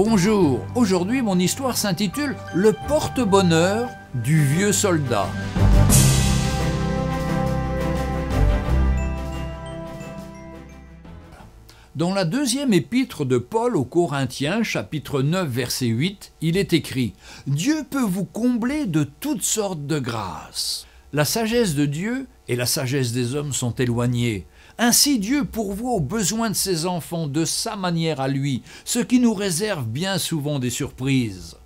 Bonjour, aujourd'hui mon histoire s'intitule « Le porte-bonheur du vieux soldat ». Dans la deuxième épître de Paul aux Corinthiens, chapitre 9, verset 8, il est écrit « Dieu peut vous combler de toutes sortes de grâces ». La sagesse de Dieu et la sagesse des hommes sont éloignées. Ainsi Dieu pourvoit aux besoins de ses enfants de sa manière à lui, ce qui nous réserve bien souvent des surprises.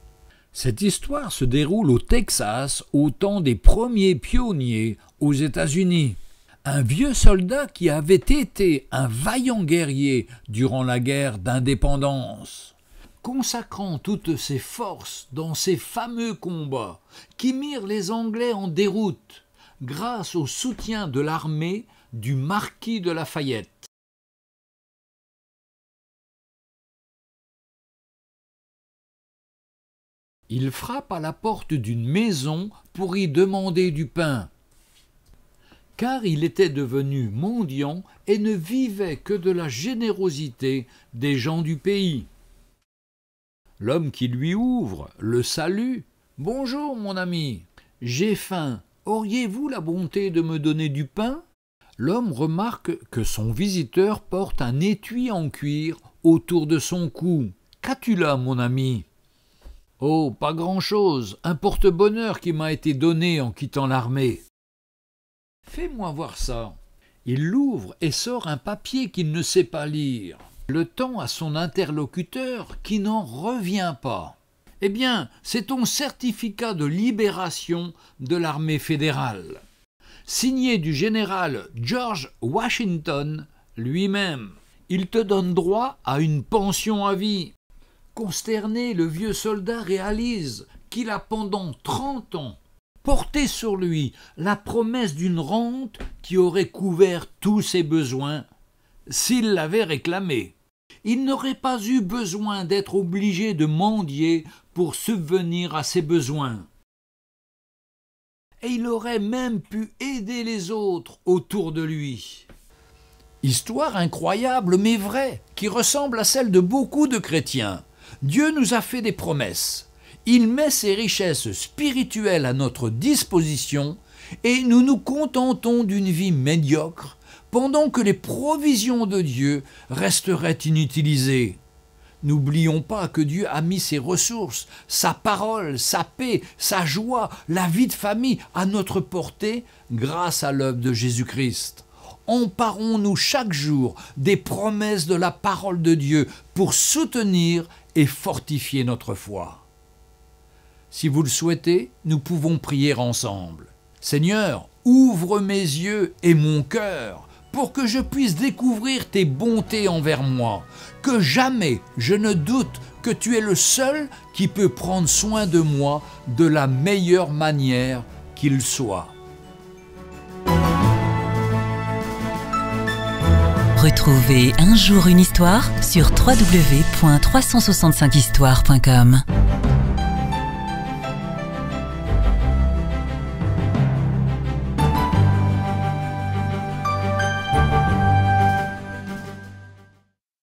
Cette histoire se déroule au Texas au temps des premiers pionniers aux États-Unis. Un vieux soldat qui avait été un vaillant guerrier durant la guerre d'indépendance, consacrant toutes ses forces dans ces fameux combats qui mirent les Anglais en déroute grâce au soutien de l'armée du marquis de Lafayette. Il frappe à la porte d'une maison pour y demander du pain, car il était devenu mendiant et ne vivait que de la générosité des gens du pays. L'homme qui lui ouvre le salue. « Bonjour mon ami, j'ai faim, auriez-vous la bonté de me donner du pain ?» L'homme remarque que son visiteur porte un étui en cuir autour de son cou. « Qu'as-tu là, mon ami ?»« Oh, pas grand-chose, un porte-bonheur qui m'a été donné en quittant l'armée. »« Fais-moi voir ça. » Il l'ouvre et sort un papier qu'il ne sait pas lire. Le tend à son interlocuteur qui n'en revient pas. « Eh bien, c'est ton certificat de libération de l'armée fédérale. » Signé du général George Washington lui-même. Il te donne droit à une pension à vie. Consterné, le vieux soldat réalise qu'il a pendant 30 ans porté sur lui la promesse d'une rente qui aurait couvert tous ses besoins s'il l'avait réclamée. Il n'aurait pas eu besoin d'être obligé de mendier pour subvenir à ses besoins. Et il aurait même pu aider les autres autour de lui. Histoire incroyable mais vraie, qui ressemble à celle de beaucoup de chrétiens. Dieu nous a fait des promesses. Il met ses richesses spirituelles à notre disposition et nous nous contentons d'une vie médiocre pendant que les provisions de Dieu resteraient inutilisées. N'oublions pas que Dieu a mis ses ressources, sa parole, sa paix, sa joie, la vie de famille à notre portée grâce à l'œuvre de Jésus-Christ. Emparons-nous chaque jour des promesses de la parole de Dieu pour soutenir et fortifier notre foi. Si vous le souhaitez, nous pouvons prier ensemble. Seigneur, ouvre mes yeux et mon cœur pour que je puisse découvrir tes bontés envers moi, que jamais je ne doute que tu es le seul qui peut prendre soin de moi de la meilleure manière qu'il soit. Retrouvez Un jour une histoire sur www.365histoire.com.